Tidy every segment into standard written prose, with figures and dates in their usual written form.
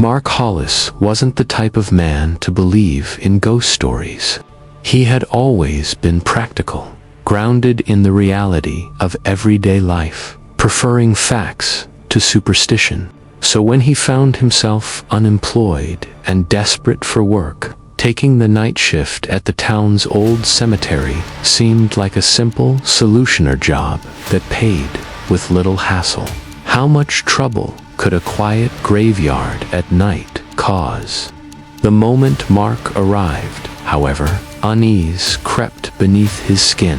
Mark Hollis wasn't the type of man to believe in ghost stories. He had always been practical, grounded in the reality of everyday life, preferring facts to superstition. So when he found himself unemployed and desperate for work, taking the night shift at the town's old cemetery seemed like a simple solutioner job that paid with little hassle. How much trouble could a quiet graveyard at night cause? The moment Mark arrived, however, unease crept beneath his skin.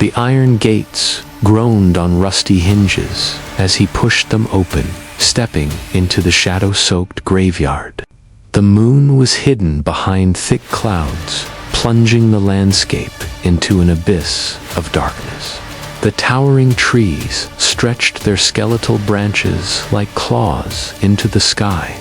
The iron gates groaned on rusty hinges as he pushed them open, stepping into the shadow-soaked graveyard. The moon was hidden behind thick clouds, plunging the landscape into an abyss of darkness. The towering trees stretched their skeletal branches like claws into the sky,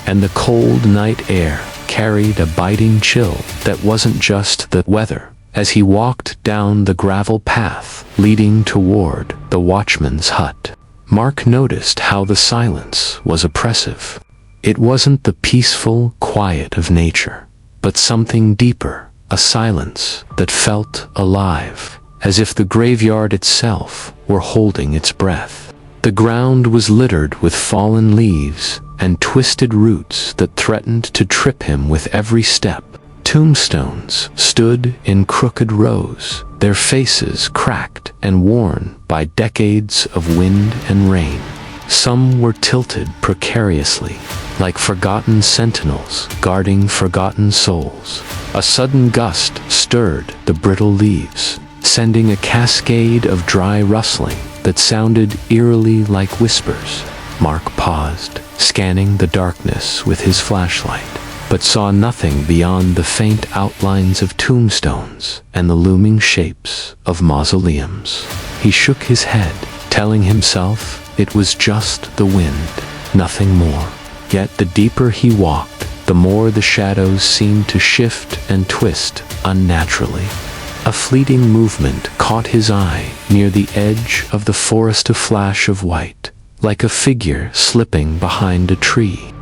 and the cold night air carried a biting chill that wasn't just the weather. As he walked down the gravel path leading toward the watchman's hut, Mark noticed how the silence was oppressive. It wasn't the peaceful quiet of nature, but something deeper, a silence that felt alive, as if the graveyard itself were holding its breath. The ground was littered with fallen leaves and twisted roots that threatened to trip him with every step. Tombstones stood in crooked rows, their faces cracked and worn by decades of wind and rain. Some were tilted precariously, like forgotten sentinels guarding forgotten souls. A sudden gust stirred the brittle leaves, sending a cascade of dry rustling that sounded eerily like whispers. Mark paused, scanning the darkness with his flashlight, but saw nothing beyond the faint outlines of tombstones and the looming shapes of mausoleums. He shook his head, telling himself it was just the wind, nothing more. Yet the deeper he walked, the more the shadows seemed to shift and twist unnaturally. A fleeting movement caught his eye near the edge of the forest, a flash of white, like a figure slipping behind a tree.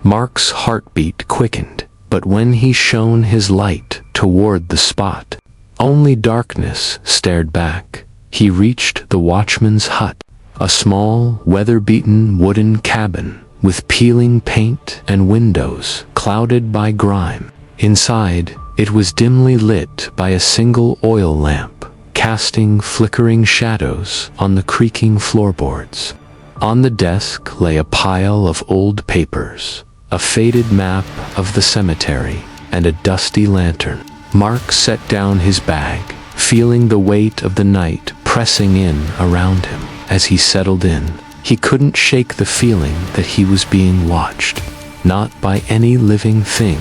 Mark's heartbeat quickened, but when he shone his light toward the spot, only darkness stared back. He reached the watchman's hut, a small, weather-beaten wooden cabin with peeling paint and windows clouded by grime. Inside, it was dimly lit by a single oil lamp, casting flickering shadows on the creaking floorboards. On the desk lay a pile of old papers, a faded map of the cemetery, and a dusty lantern. Mark set down his bag, feeling the weight of the night pressing in around him. As he settled in, he couldn't shake the feeling that he was being watched, not by any living thing,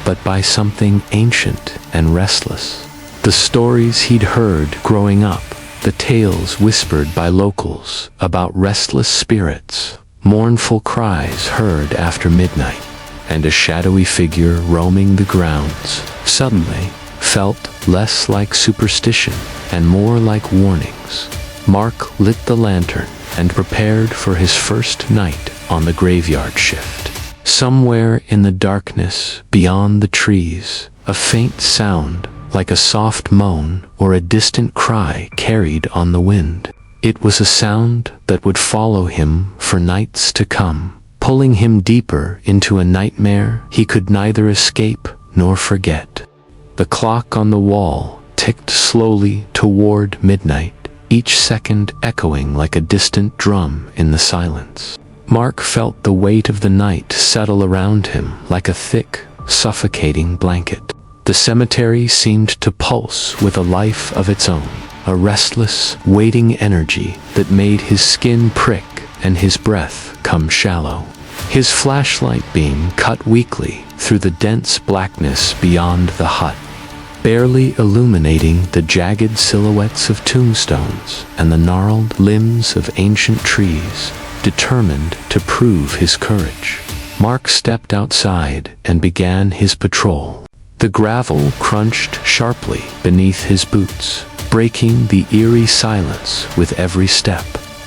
but by something ancient and restless. The stories he'd heard growing up, the tales whispered by locals about restless spirits, mournful cries heard after midnight, and a shadowy figure roaming the grounds, suddenly felt less like superstition and more like warnings. Mark lit the lantern and prepared for his first night on the graveyard shift. Somewhere in the darkness, beyond the trees, a faint sound, like a soft moan or a distant cry, carried on the wind. It was a sound that would follow him for nights to come, pulling him deeper into a nightmare he could neither escape nor forget. The clock on the wall ticked slowly toward midnight, each second echoing like a distant drum in the silence. Mark felt the weight of the night settle around him like a thick, suffocating blanket. The cemetery seemed to pulse with a life of its own, a restless, waiting energy that made his skin prick and his breath come shallow. His flashlight beam cut weakly through the dense blackness beyond the hut, barely illuminating the jagged silhouettes of tombstones and the gnarled limbs of ancient trees. Determined to prove his courage, Mark stepped outside and began his patrol. The gravel crunched sharply beneath his boots, breaking the eerie silence with every step.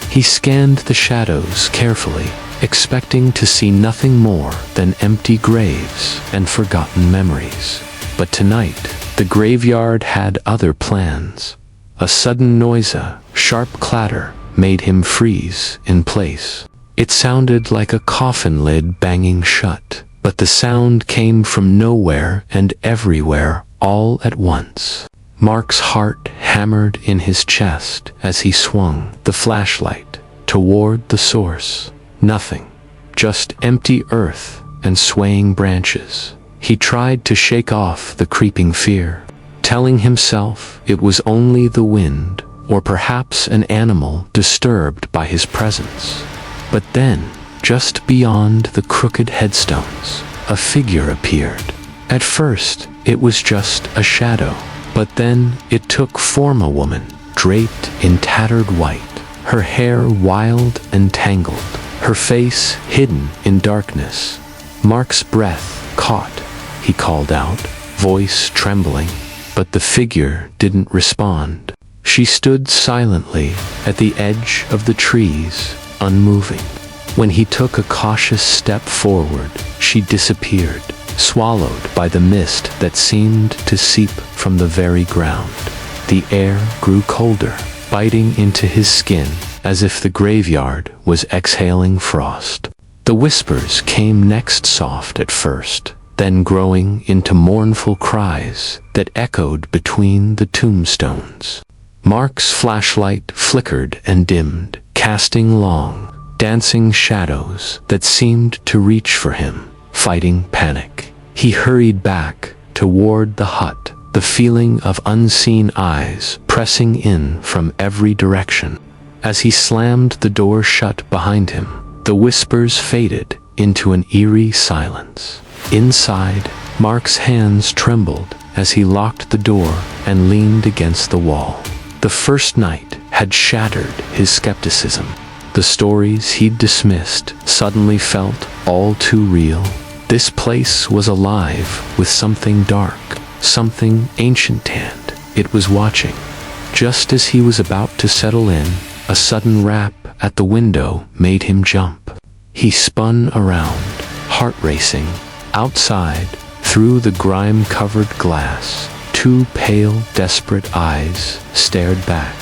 He scanned the shadows carefully, expecting to see nothing more than empty graves and forgotten memories. But tonight, the graveyard had other plans. A sudden noise, a sharp clatter, made him freeze in place. It sounded like a coffin lid banging shut, but the sound came from nowhere and everywhere all at once. Mark's heart hammered in his chest as he swung the flashlight toward the source. Nothing, just empty earth and swaying branches. He tried to shake off the creeping fear, telling himself it was only the wind or perhaps an animal disturbed by his presence. But then, just beyond the crooked headstones, a figure appeared. At first, it was just a shadow, but then it took form, a woman, draped in tattered white, her hair wild and tangled, her face hidden in darkness. Mark's breath caught. He called out, voice trembling, but the figure didn't respond. She stood silently at the edge of the trees, unmoving. When he took a cautious step forward, she disappeared, swallowed by the mist that seemed to seep from the very ground. The air grew colder, biting into his skin as if the graveyard was exhaling frost. The whispers came next, soft at first, then growing into mournful cries that echoed between the tombstones. Mark's flashlight flickered and dimmed, casting long, dancing shadows that seemed to reach for him, fighting panic. He hurried back toward the hut, the feeling of unseen eyes pressing in from every direction. As he slammed the door shut behind him, the whispers faded into an eerie silence. Inside, Mark's hands trembled as he locked the door and leaned against the wall. The first night had shattered his skepticism. The stories he'd dismissed suddenly felt all too real. This place was alive with something dark, something ancient, and it was watching. Just as he was about to settle in, a sudden rap at the window made him jump. He spun around, heart racing. Outside, through the grime-covered glass, two pale, desperate eyes stared back.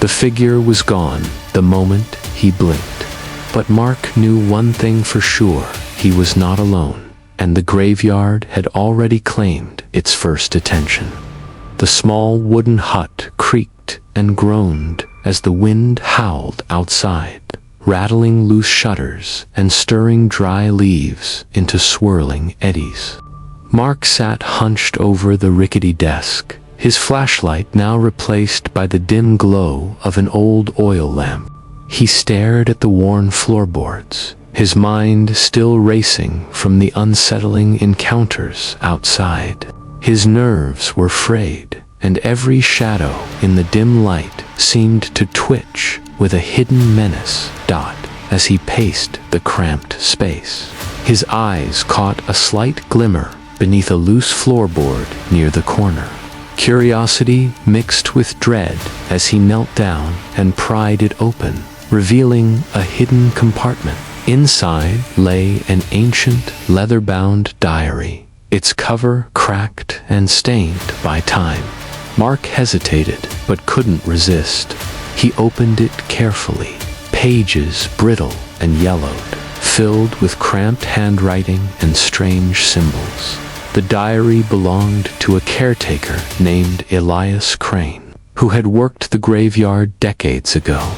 The figure was gone the moment he blinked. But Mark knew one thing for sure: he was not alone, and the graveyard had already claimed its first attention. The small wooden hut creaked and groaned as the wind howled outside, rattling loose shutters and stirring dry leaves into swirling eddies. Mark sat hunched over the rickety desk, his flashlight now replaced by the dim glow of an old oil lamp. He stared at the worn floorboards, his mind still racing from the unsettling encounters outside. His nerves were frayed, and every shadow in the dim light seemed to twitch with a hidden menace. As he paced the cramped space, his eyes caught a slight glimmer beneath a loose floorboard near the corner. Curiosity mixed with dread as he knelt down and pried it open, revealing a hidden compartment. Inside lay an ancient, leather-bound diary, its cover cracked and stained by time. Mark hesitated, but couldn't resist. He opened it carefully. Pages brittle and yellowed, filled with cramped handwriting and strange symbols. The diary belonged to a caretaker named Elias Crane, who had worked the graveyard decades ago.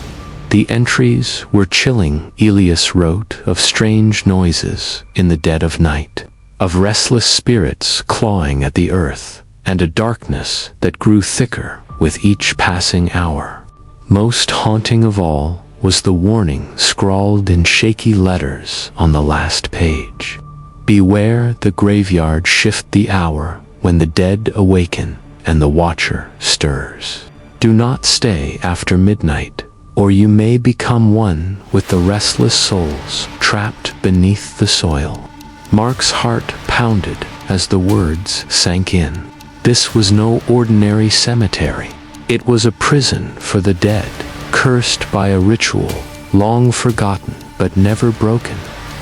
The entries were chilling. Elias wrote of strange noises in the dead of night, of restless spirits clawing at the earth, and a darkness that grew thicker with each passing hour. Most haunting of all was the warning scrawled in shaky letters on the last page. Beware the graveyard, shift the hour when the dead awaken and the watcher stirs. Do not stay after midnight, or you may become one with the restless souls trapped beneath the soil. Mark's heart pounded as the words sank in. This was no ordinary cemetery. It was a prison for the dead, cursed by a ritual long forgotten but never broken.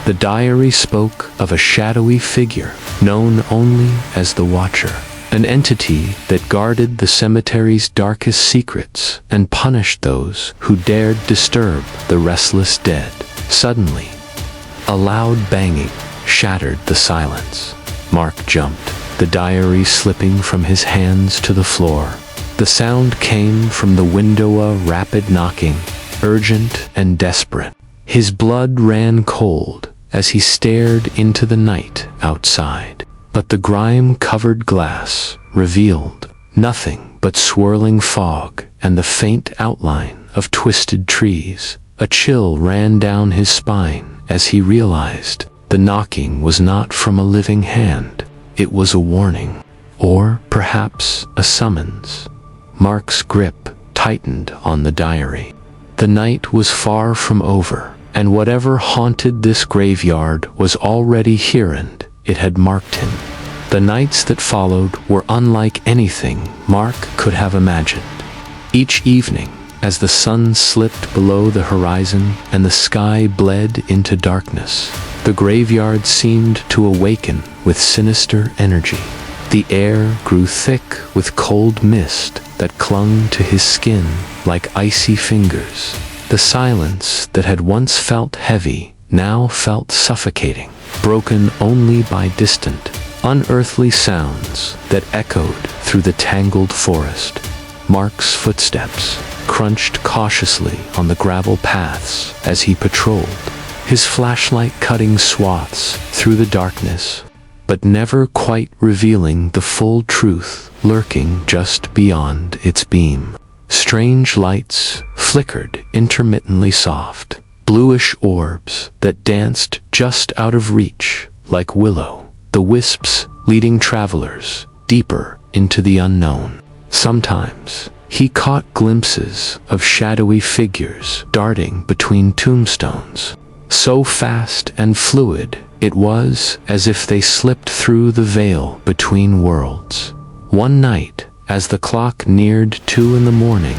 The diary spoke of a shadowy figure, known only as the Watcher, an entity that guarded the cemetery's darkest secrets and punished those who dared disturb the restless dead. Suddenly, a loud banging shattered the silence. Mark jumped, the diary slipping from his hands to the floor. The sound came from the window, a rapid knocking, urgent and desperate. His blood ran cold as he stared into the night outside. But the grime-covered glass revealed nothing but swirling fog and the faint outline of twisted trees. A chill ran down his spine as he realized the knocking was not from a living hand. It was a warning, or perhaps a summons. Mark's grip tightened on the diary. The night was far from over, and whatever haunted this graveyard was already here, and it had marked him. The nights that followed were unlike anything Mark could have imagined. Each evening, as the sun slipped below the horizon and the sky bled into darkness, the graveyard seemed to awaken with sinister energy. The air grew thick with cold mist that clung to his skin like icy fingers. The silence that had once felt heavy now felt suffocating, broken only by distant, unearthly sounds that echoed through the tangled forest. Mark's footsteps crunched cautiously on the gravel paths as he patrolled, his flashlight cutting swaths through the darkness, but never quite revealing the full truth lurking just beyond its beam. Strange lights flickered intermittently, soft, bluish orbs that danced just out of reach like willow, the wisps leading travelers deeper into the unknown. Sometimes he caught glimpses of shadowy figures darting between tombstones, so fast and fluid it was as if they slipped through the veil between worlds. One night, as the clock neared 2 a.m,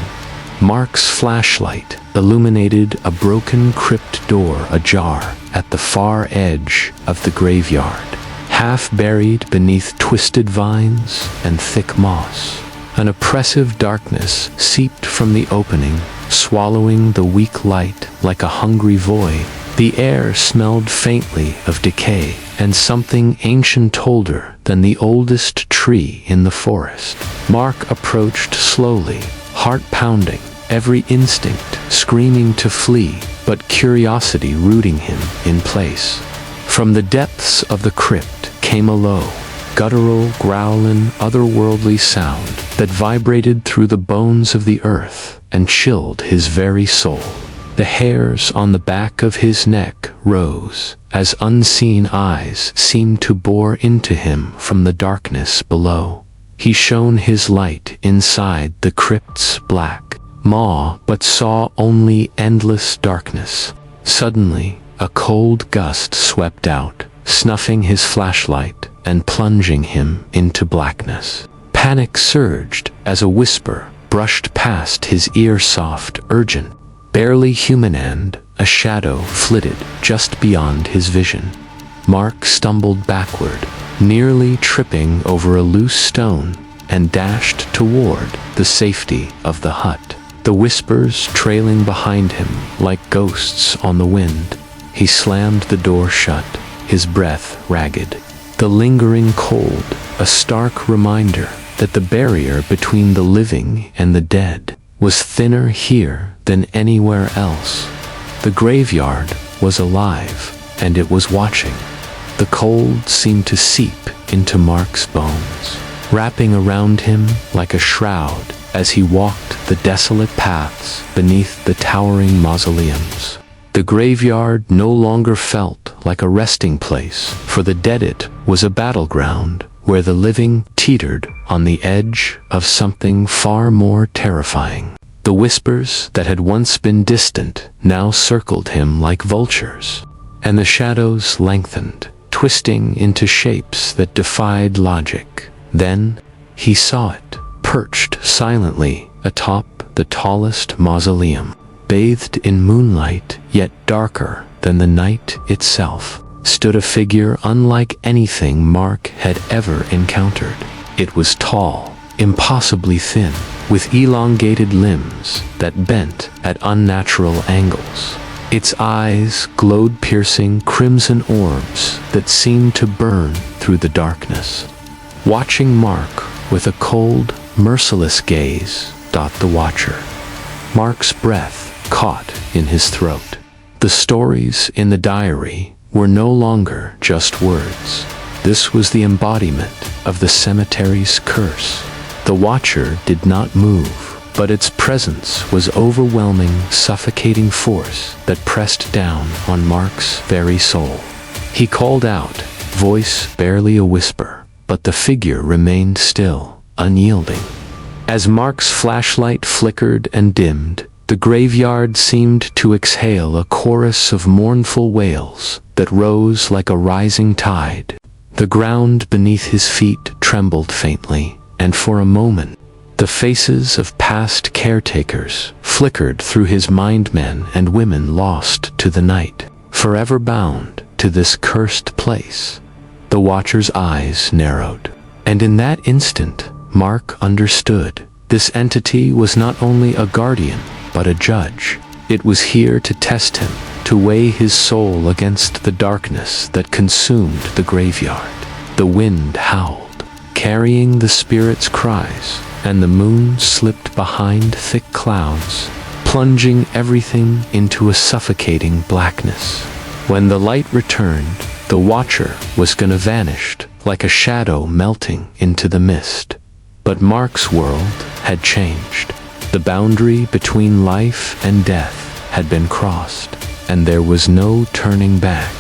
Mark's flashlight illuminated a broken crypt door ajar at the far edge of the graveyard, half buried beneath twisted vines and thick moss. An oppressive darkness seeped from the opening, swallowing the weak light like a hungry void. The air smelled faintly of decay and something ancient, older than the oldest tree in the forest. Mark approached slowly, heart pounding, every instinct screaming to flee, but curiosity rooting him in place. From the depths of the crypt came a low, guttural, growling, otherworldly sound that vibrated through the bones of the earth and chilled his very soul. The hairs on the back of his neck rose as unseen eyes seemed to bore into him from the darkness below. He shone his light inside the crypt's black maw, but saw only endless darkness. Suddenly, a cold gust swept out, snuffing his flashlight and plunging him into blackness. Panic surged as a whisper brushed past his ear, soft, urgent, barely human, and a shadow flitted just beyond his vision. Mark stumbled backward, nearly tripping over a loose stone, and dashed toward the safety of the hut, the whispers trailing behind him like ghosts on the wind. He slammed the door shut, his breath ragged, the lingering cold a stark reminder that the barrier between the living and the dead was thinner here than anywhere else. The graveyard was alive, and it was watching. The cold seemed to seep into Mark's bones, wrapping around him like a shroud as he walked the desolate paths beneath the towering mausoleums. The graveyard no longer felt like a resting place for the dead. It was a battleground where the living teetered on the edge of something far more terrifying. The whispers that had once been distant now circled him like vultures, and the shadows lengthened, twisting into shapes that defied logic. Then he saw it, perched silently atop the tallest mausoleum, bathed in moonlight yet darker than the night itself, stood a figure unlike anything Mark had ever encountered. It was tall, impossibly thin, with elongated limbs that bent at unnatural angles. Its eyes glowed piercing crimson orbs that seemed to burn through the darkness. Watching Mark with a cold, merciless gaze, the watcher. Mark's breath caught in his throat. The stories in the diary were no longer just words. This was the embodiment of the cemetery's curse. The watcher did not move, but its presence was overwhelming, suffocating force that pressed down on Mark's very soul. He called out, voice barely a whisper, but the figure remained still, unyielding. As Mark's flashlight flickered and dimmed, the graveyard seemed to exhale a chorus of mournful wails that rose like a rising tide. The ground beneath his feet trembled faintly, and for a moment, the faces of past caretakers flickered through his mind, men and women lost to the night, forever bound to this cursed place. The watcher's eyes narrowed, and in that instant, Mark understood. This entity was not only a guardian, but a judge. It was here to test him, to weigh his soul against the darkness that consumed the graveyard. The wind howled, carrying the spirit's cries, and the moon slipped behind thick clouds, plunging everything into a suffocating blackness. When the light returned, the watcher was gonna vanish like a shadow melting into the mist. But Mark's world had changed. The boundary between life and death had been crossed, and there was no turning back.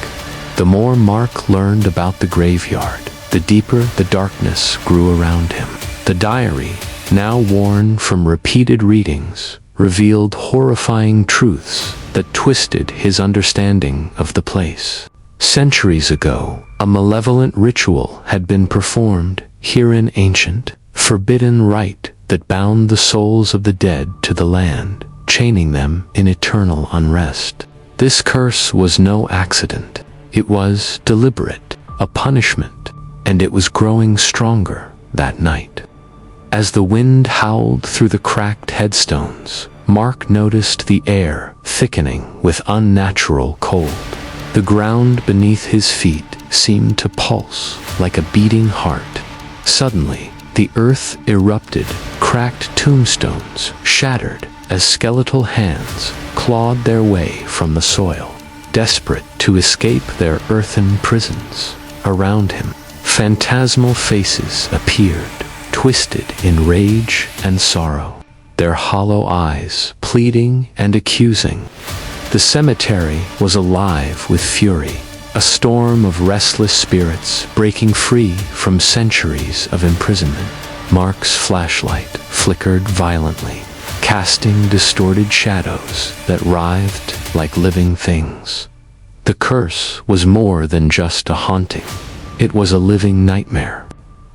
The more Mark learned about the graveyard, the deeper the darkness grew around him. The diary, now worn from repeated readings, revealed horrifying truths that twisted his understanding of the place. Centuries ago, a malevolent ritual had been performed here, in ancient, forbidden rite that bound the souls of the dead to the land, chaining them in eternal unrest. This curse was no accident. It was deliberate, a punishment, and it was growing stronger that night. As the wind howled through the cracked headstones, Mark noticed the air thickening with unnatural cold. The ground beneath his feet seemed to pulse like a beating heart. Suddenly, the earth erupted, cracked tombstones shattered as skeletal hands clawed their way from the soil, desperate to escape their earthen prisons. Around him, phantasmal faces appeared, twisted in rage and sorrow, their hollow eyes pleading and accusing. The cemetery was alive with fury, a storm of restless spirits breaking free from centuries of imprisonment. Mark's flashlight flickered violently, casting distorted shadows that writhed like living things. The curse was more than just a haunting. It was a living nightmare.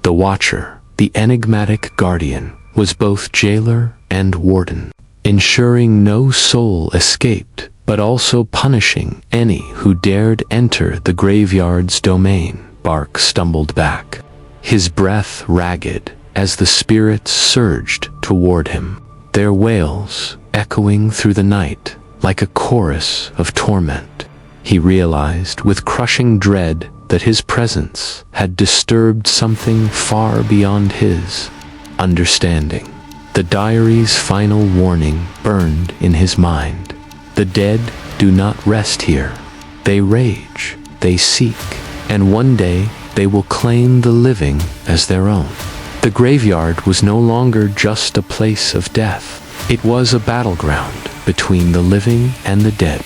The watcher, the enigmatic guardian, was both jailer and warden, ensuring no soul escaped, but also punishing any who dared enter the graveyard's domain. Mark stumbled back, his breath ragged as the spirits surged toward him, their wails echoing through the night like a chorus of torment. He realized with crushing dread that his presence had disturbed something far beyond his understanding. The diary's final warning burned in his mind. The dead do not rest here. They rage, they seek, and one day they will claim the living as their own. The graveyard was no longer just a place of death. It was a battleground between the living and the dead,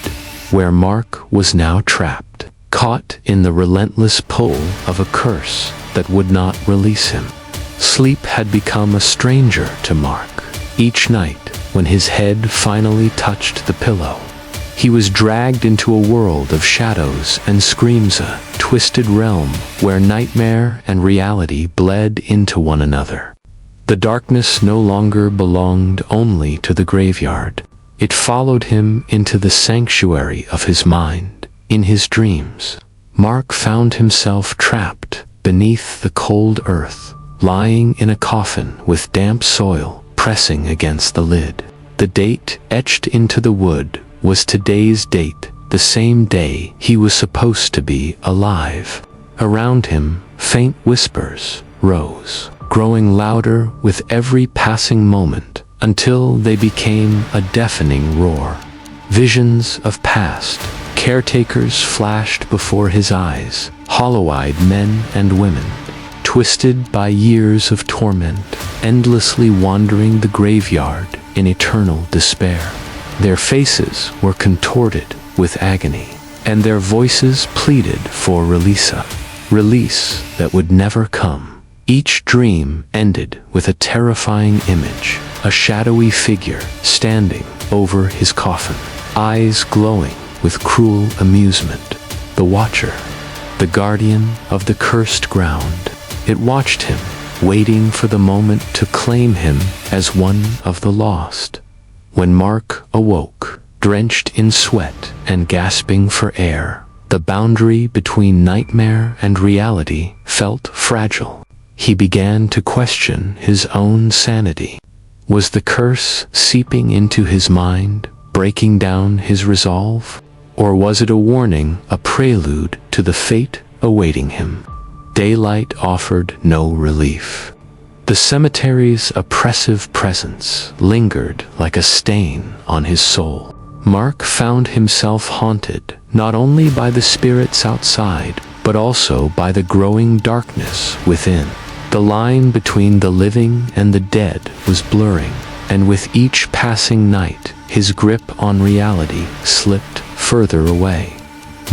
where Mark was now trapped, caught in the relentless pull of a curse that would not release him. Sleep had become a stranger to Mark. Each night, when his head finally touched the pillow, he was dragged into a world of shadows and screams, a twisted realm where nightmare and reality bled into one another. The darkness no longer belonged only to the graveyard. It followed him into the sanctuary of his mind, In his dreams, Mark found himself trapped beneath the cold earth, lying in a coffin with damp soil pressing against the lid. The date etched into the wood was today's date, the same day he was supposed to be alive. Around him, faint whispers rose, growing louder with every passing moment until they became a deafening roar. Visions of past caretakers flashed before his eyes, hollow-eyed men and women, twisted by years of torment, endlessly wandering the graveyard in eternal despair. Their faces were contorted with agony, and their voices pleaded for release that would never come. Each dream ended with a terrifying image, a shadowy figure standing over his coffin, eyes glowing with cruel amusement. The Watcher, the guardian of the cursed ground. It watched him, waiting for the moment to claim him as one of the lost. When Mark awoke, drenched in sweat and gasping for air, the boundary between nightmare and reality felt fragile. He began to question his own sanity. Was the curse seeping into his mind, breaking down his resolve? Or was it a warning, a prelude to the fate awaiting him? Daylight offered no relief. The cemetery's oppressive presence lingered like a stain on his soul. Mark found himself haunted not only by the spirits outside, but also by the growing darkness within. The line between the living and the dead was blurring, and with each passing night, his grip on reality slipped further away.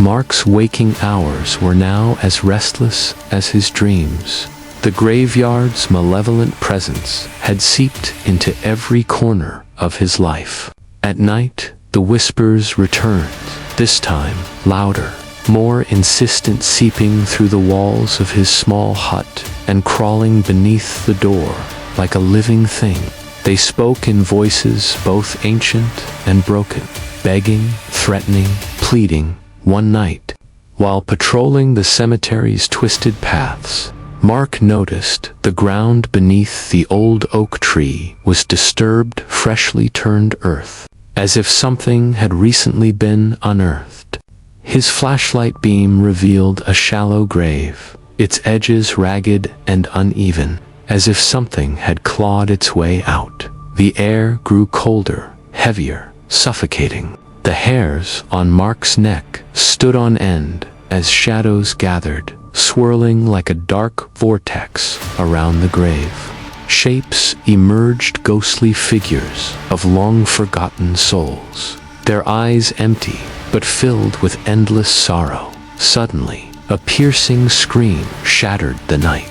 Mark's waking hours were now as restless as his dreams. The graveyard's malevolent presence had seeped into every corner of his life. At night, the whispers returned, this time louder, more insistent, seeping through the walls of his small hut and crawling beneath the door like a living thing. They spoke in voices both ancient and broken, begging, threatening, pleading. One night, while patrolling the cemetery's twisted paths, Mark noticed the ground beneath the old oak tree was disturbed, freshly turned earth, as if something had recently been unearthed. His flashlight beam revealed a shallow grave, its edges ragged and uneven, as if something had clawed its way out. The air grew colder, heavier, suffocating. The hairs on Mark's neck stood on end as shadows gathered, swirling like a dark vortex around the grave. Shapes emerged, ghostly figures of long-forgotten souls, their eyes empty but filled with endless sorrow. Suddenly, a piercing scream shattered the night.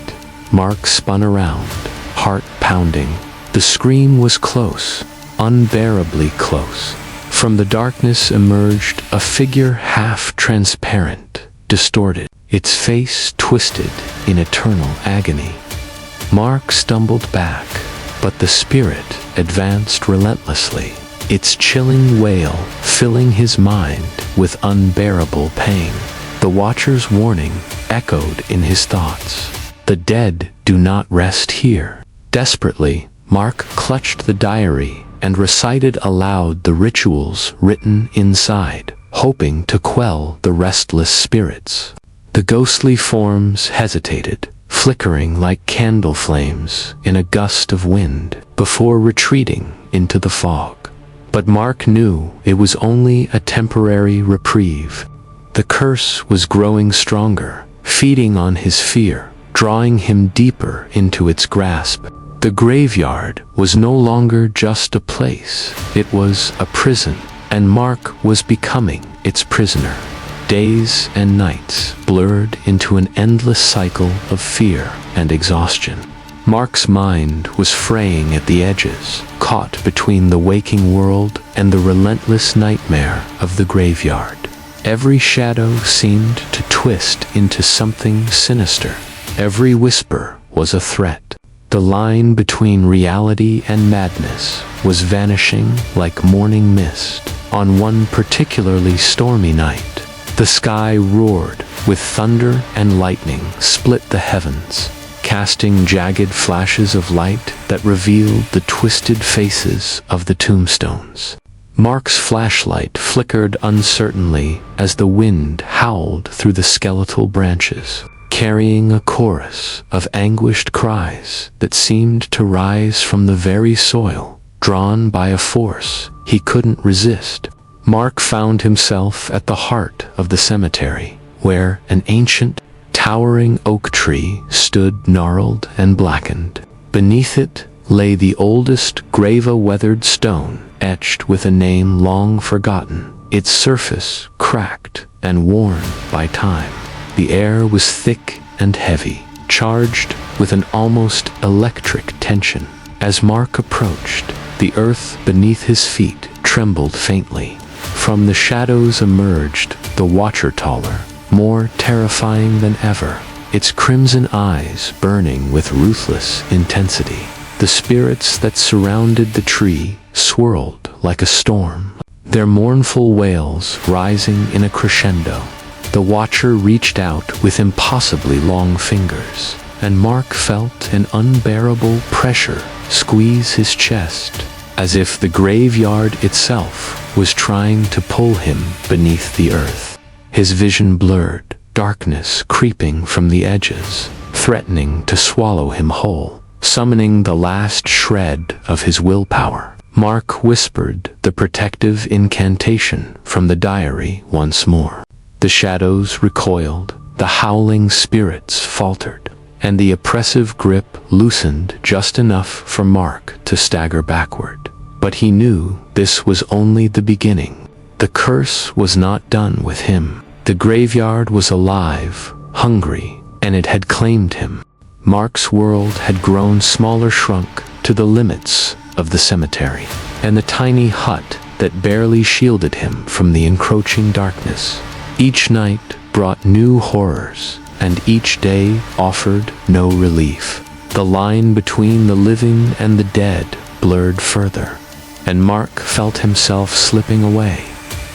Mark spun around, heart pounding. The scream was close, unbearably close. From the darkness emerged a figure half transparent, distorted, its face twisted in eternal agony. Mark stumbled back, but the spirit advanced relentlessly, its chilling wail filling his mind with unbearable pain. The Watcher's warning echoed in his thoughts. The dead do not rest here. Desperately, Mark clutched the diary and recited aloud the rituals written inside, hoping to quell the restless spirits. The ghostly forms hesitated, flickering like candle flames in a gust of wind, before retreating into the fog. But Mark knew it was only a temporary reprieve. The curse was growing stronger, feeding on his fear, drawing him deeper into its grasp. The graveyard was no longer just a place, it was a prison, and Mark was becoming its prisoner. Days and nights blurred into an endless cycle of fear and exhaustion. Mark's mind was fraying at the edges, caught between the waking world and the relentless nightmare of the graveyard. Every shadow seemed to twist into something sinister. Every whisper was a threat. The line between reality and madness was vanishing like morning mist. On one particularly stormy night, The sky roared, with thunder and lightning split the heavens, casting jagged flashes of light that revealed the twisted faces of the tombstones. Mark's flashlight flickered uncertainly as the wind howled through the skeletal branches, carrying a chorus of anguished cries that seemed to rise from the very soil, drawn by a force he couldn't resist. Mark found himself at the heart of the cemetery, where an ancient, towering oak tree stood gnarled and blackened. Beneath it lay the oldest grave-weathered stone, etched with a name long forgotten, its surface cracked and worn by time. The air was thick and heavy, charged with an almost electric tension. As Mark approached, the earth beneath his feet trembled faintly. From the shadows emerged the Watcher, taller, more terrifying than ever, its crimson eyes burning with ruthless intensity. The spirits that surrounded the tree swirled like a storm, their mournful wails rising in a crescendo. The Watcher reached out with impossibly long fingers, and Mark felt an unbearable pressure squeeze his chest, as if the graveyard itself was trying to pull him beneath the earth. His vision blurred, darkness creeping from the edges, threatening to swallow him whole. Summoning the last shred of his willpower, Mark whispered the protective incantation from the diary once more. The shadows recoiled, the howling spirits faltered, and the oppressive grip loosened just enough for Mark to stagger backward. But he knew this was only the beginning. The curse was not done with him. The graveyard was alive, hungry, and it had claimed him. Mark's world had grown smaller, shrunk to the limits of the cemetery, and the tiny hut that barely shielded him from the encroaching darkness. Each night brought new horrors, and each day offered no relief. The line between the living and the dead blurred further, and Mark felt himself slipping away.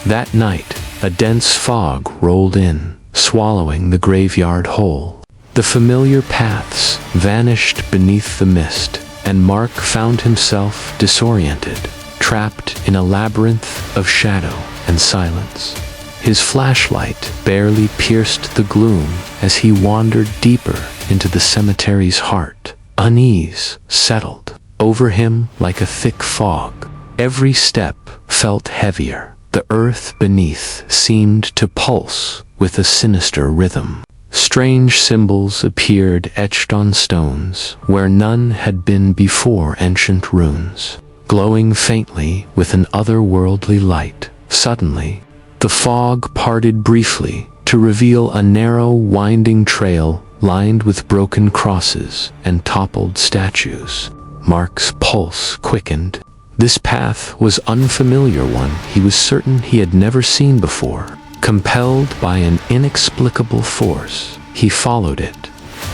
That night, a dense fog rolled in, swallowing the graveyard whole. The familiar paths vanished beneath the mist, and Mark found himself disoriented, trapped in a labyrinth of shadow and silence. His flashlight barely pierced the gloom as he wandered deeper into the cemetery's heart. Unease settled over him like a thick fog. Every step felt heavier. The earth beneath seemed to pulse with a sinister rhythm. Strange symbols appeared etched on stones where none had been before, ancient runes, glowing faintly with an otherworldly light. Suddenly, the fog parted briefly to reveal a narrow, winding trail lined with broken crosses and toppled statues. Mark's pulse quickened. This path was unfamiliar one he was certain he had never seen before. Compelled by an inexplicable force, he followed it.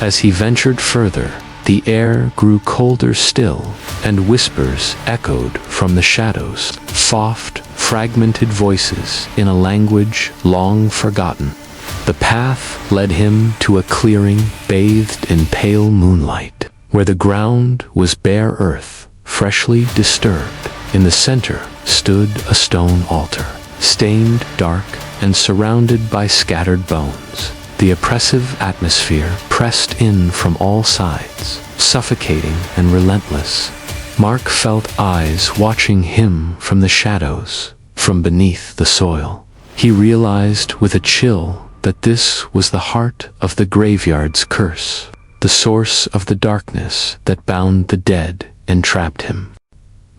As he ventured further, the air grew colder still, and whispers echoed from the shadows, soft, fragmented voices in a language long forgotten. The path led him to a clearing bathed in pale moonlight, where the ground was bare earth, freshly disturbed. In the center stood a stone altar, stained dark and surrounded by scattered bones. The oppressive atmosphere pressed in from all sides, suffocating and relentless. Mark felt eyes watching him from the shadows, from beneath the soil. He realized with a chill that this was the heart of the graveyard's curse, the source of the darkness that bound the dead and trapped him.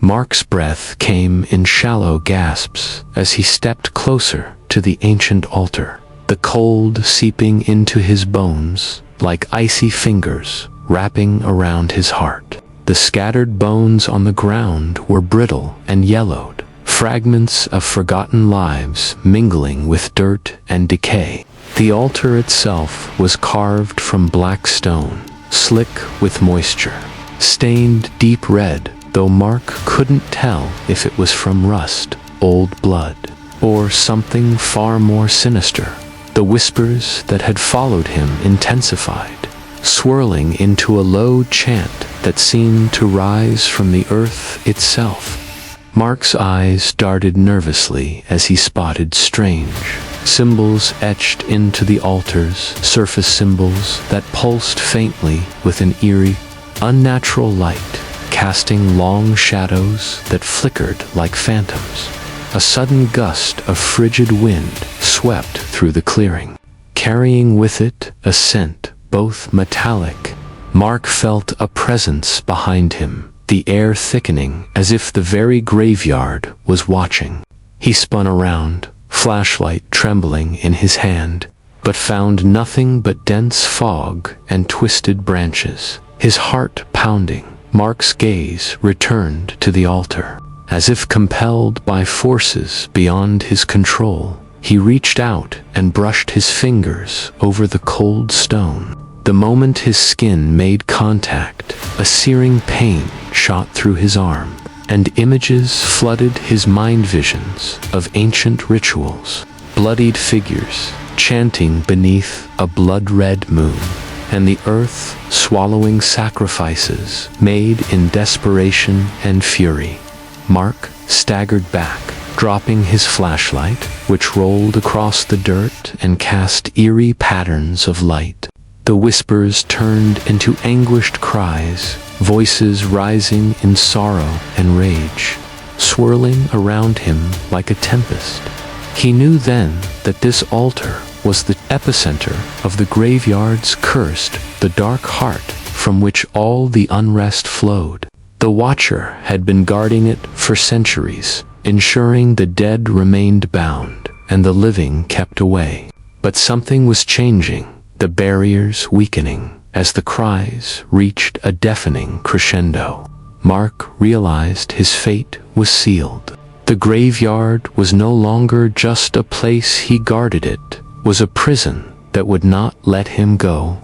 Mark's breath came in shallow gasps as he stepped closer to the ancient altar, the cold seeping into his bones like icy fingers wrapping around his heart. The scattered bones on the ground were brittle and yellowed, fragments of forgotten lives mingling with dirt and decay. The altar itself was carved from black stone, slick with moisture, stained deep red, though Mark couldn't tell if it was from rust, old blood, or something far more sinister. The whispers that had followed him intensified, swirling into a low chant that seemed to rise from the earth itself. Mark's eyes darted nervously as he spotted strange symbols etched into the altars, surface symbols that pulsed faintly with an eerie, unnatural light, casting long shadows that flickered like phantoms. A sudden gust of frigid wind swept through the clearing, carrying with it a scent both metallic. Mark felt a presence behind him, the air thickening as if the very graveyard was watching. He spun around, flashlight trembling in his hand, but found nothing but dense fog and twisted branches. His heart pounding, Mark's gaze returned to the altar. As if compelled by forces beyond his control, he reached out and brushed his fingers over the cold stone. The moment his skin made contact, a searing pain shot through his arm, and images flooded his mind, visions of ancient rituals, bloodied figures chanting beneath a blood-red moon, and the earth swallowing sacrifices made in desperation and fury. Mark staggered back, dropping his flashlight, which rolled across the dirt and cast eerie patterns of light. The whispers turned into anguished cries, voices rising in sorrow and rage, swirling around him like a tempest. He knew then that this altar was the epicenter of the graveyard's cursed, the dark heart from which all the unrest flowed. The Watcher had been guarding it for centuries, ensuring the dead remained bound and the living kept away. But something was changing, the barriers weakening, as the cries reached a deafening crescendo. Mark realized his fate was sealed. The graveyard was no longer just a place he guarded, it was a prison that would not let him go.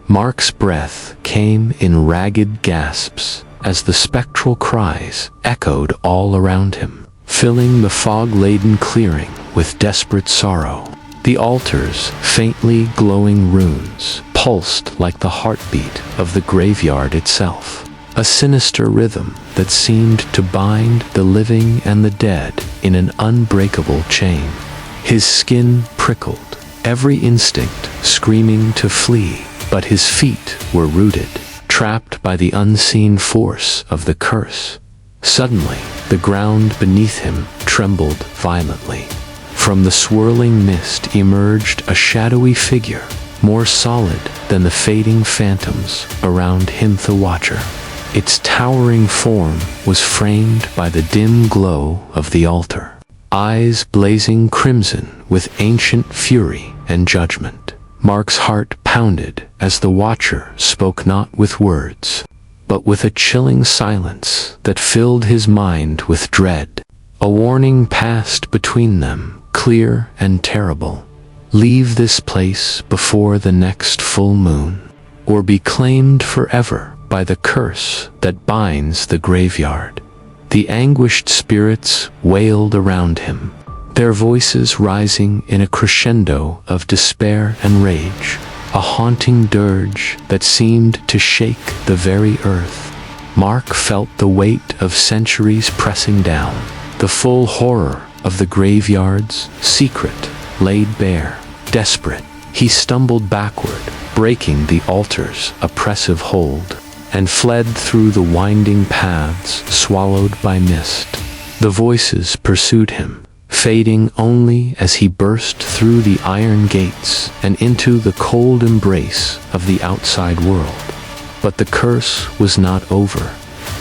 Mark's breath came in ragged gasps as the spectral cries echoed all around him, filling the fog-laden clearing with desperate sorrow. The altar's faintly glowing runes pulsed like the heartbeat of the graveyard itself, a sinister rhythm that seemed to bind the living and the dead in an unbreakable chain. His skin prickled, every instinct screaming to flee, but his feet were rooted, trapped by the unseen force of the curse. Suddenly, the ground beneath him trembled violently. From the swirling mist emerged a shadowy figure, more solid than the fading phantoms around him, the Watcher. Its towering form was framed by the dim glow of the altar, eyes blazing crimson with ancient fury and judgment. Mark's heart pounded as the Watcher spoke not with words, but with a chilling silence that filled his mind with dread. A warning passed between them, clear and terrible. Leave this place before the next full moon, or be claimed forever by the curse that binds the graveyard. The anguished spirits wailed around him, their voices rising in a crescendo of despair and rage, a haunting dirge that seemed to shake the very earth. Mark felt the weight of centuries pressing down, the full horror of the graveyard's secret laid bare. Desperate, he stumbled backward, breaking the altar's oppressive hold, and fled through the winding paths swallowed by mist. The voices pursued him, fading only as he burst through the iron gates and into the cold embrace of the outside world. But the curse was not over.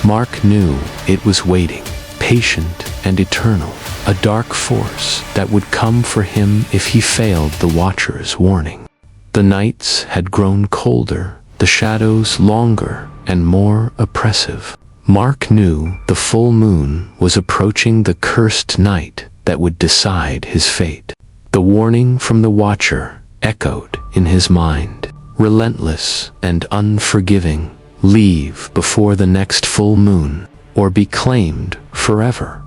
Mark knew it was waiting, patient and eternal, a dark force that would come for him if he failed the Watcher's warning. The nights had grown colder, the shadows longer and more oppressive. Mark knew the full moon was approaching, the cursed night that would decide his fate. The warning from the Watcher echoed in his mind, relentless and unforgiving: leave before the next full moon, or be claimed forever.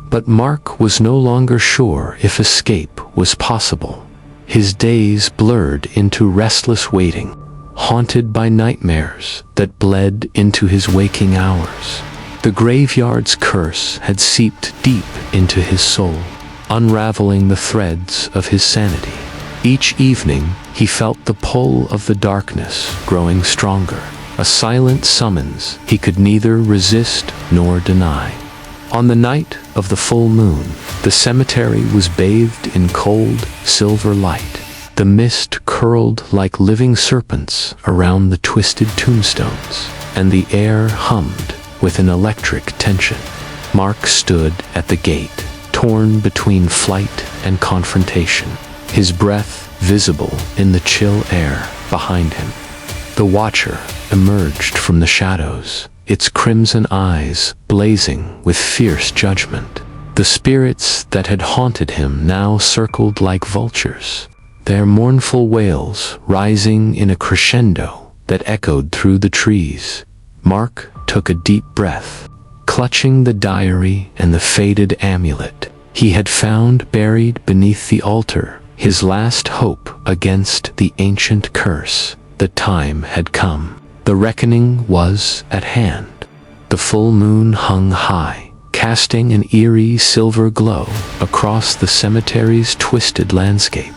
But Mark was no longer sure if escape was possible. His days blurred into restless waiting, haunted by nightmares that bled into his waking hours. The graveyard's curse had seeped deep into his soul, unraveling the threads of his sanity. Each evening, he felt the pull of the darkness growing stronger, a silent summons he could neither resist nor deny. On the night of the full moon, the cemetery was bathed in cold, silver light. The mist curled like living serpents around the twisted tombstones, and the air hummed with an electric tension. Mark stood at the gate, torn between flight and confrontation, his breath visible in the chill air behind him. The Watcher emerged from the shadows, its crimson eyes blazing with fierce judgment. The spirits that had haunted him now circled like vultures, their mournful wails rising in a crescendo that echoed through the trees. Mark took a deep breath, clutching the diary and the faded amulet he had found buried beneath the altar, his last hope against the ancient curse. The time had come. The reckoning was at hand. The full moon hung high, casting an eerie silver glow across the cemetery's twisted landscape.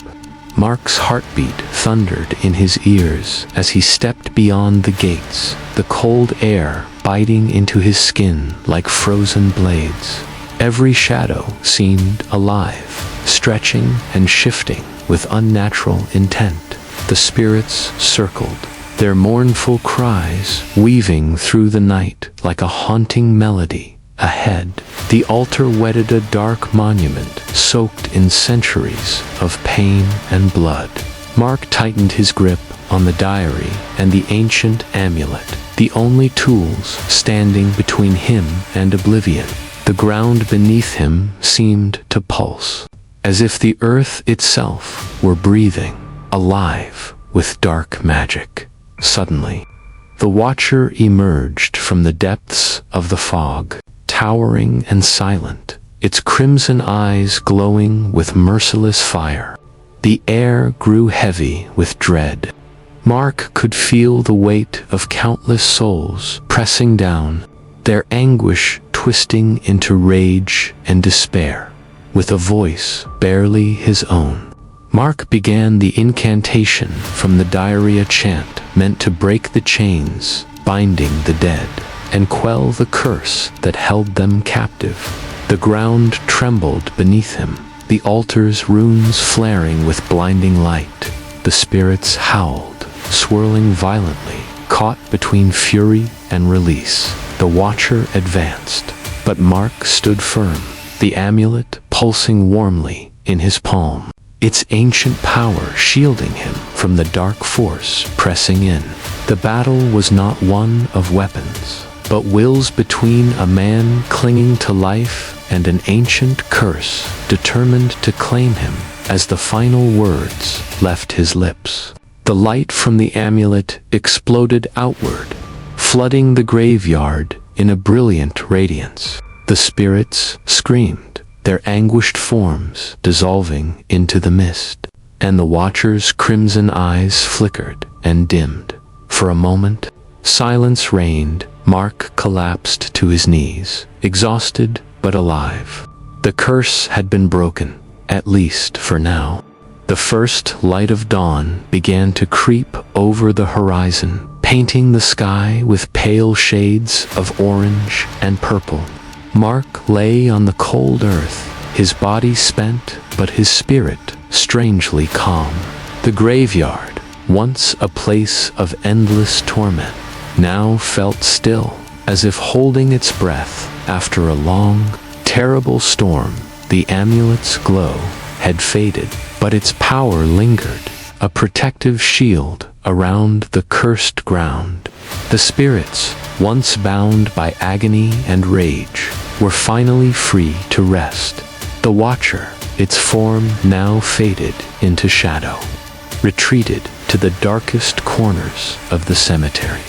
Mark's heartbeat thundered in his ears as he stepped beyond the gates, the cold air biting into his skin like frozen blades. Every shadow seemed alive, stretching and shifting with unnatural intent. The spirits circled, their mournful cries weaving through the night like a haunting melody. Ahead, the altar wedded a dark monument soaked in centuries of pain and blood. Mark tightened his grip on the diary and the ancient amulet, the only tools standing between him and oblivion. The ground beneath him seemed to pulse, as if the earth itself were breathing, alive with dark magic. Suddenly, the Watcher emerged from the depths of the fog, towering and silent, its crimson eyes glowing with merciless fire. The air grew heavy with dread. Mark could feel the weight of countless souls pressing down, their anguish twisting into rage and despair. With a voice barely his own, Mark began the incantation from the diary, a chant meant to break the chains binding the dead and quell the curse that held them captive. The ground trembled beneath him, the altar's runes flaring with blinding light. The spirits howled, swirling violently, caught between fury and release. The Watcher advanced, but Mark stood firm, the amulet pulsing warmly in his palm, its ancient power shielding him from the dark force pressing in. The battle was not one of weapons, but wills between a man clinging to life and an ancient curse determined to claim him as the final words left his lips. The light from the amulet exploded outward, flooding the graveyard in a brilliant radiance. The spirits screamed, their anguished forms dissolving into the mist, and the Watcher's crimson eyes flickered and dimmed. For a moment, silence reigned. Mark collapsed to his knees, exhausted but alive. The curse had been broken, at least for now. The first light of dawn began to creep over the horizon, painting the sky with pale shades of orange and purple. Mark lay on the cold earth, his body spent but his spirit strangely calm. The graveyard, once a place of endless torment, now felt still, as if holding its breath after a long, terrible storm. The amulet's glow had faded, but its power lingered, a protective shield around the cursed ground. The spirits, once bound by agony and rage, were finally free to rest. The Watcher, its form now faded into shadow, retreated to the darkest corners of the cemetery.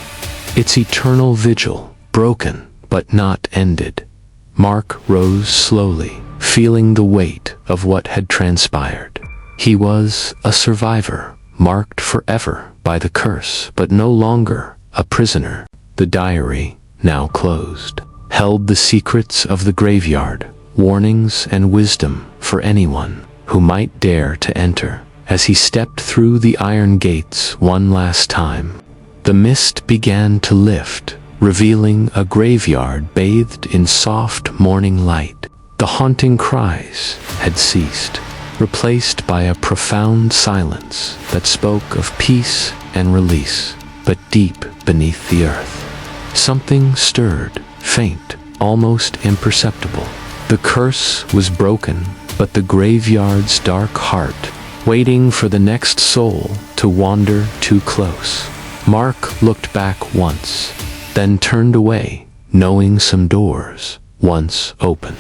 Its eternal vigil broken but not ended. Mark rose slowly, feeling the weight of what had transpired. He was a survivor, marked forever by the curse, but no longer a prisoner. The diary, now closed, held the secrets of the graveyard, warnings and wisdom for anyone who might dare to enter. As he stepped through the iron gates one last time, the mist began to lift, revealing a graveyard bathed in soft morning light. The haunting cries had ceased, replaced by a profound silence that spoke of peace and release. But deep beneath the earth, something stirred, faint, almost imperceptible. The curse was broken, but the graveyard's dark heart, waiting for the next soul to wander too close. Mark looked back once, then turned away, knowing some doors, once opened,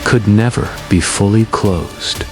could never be fully closed.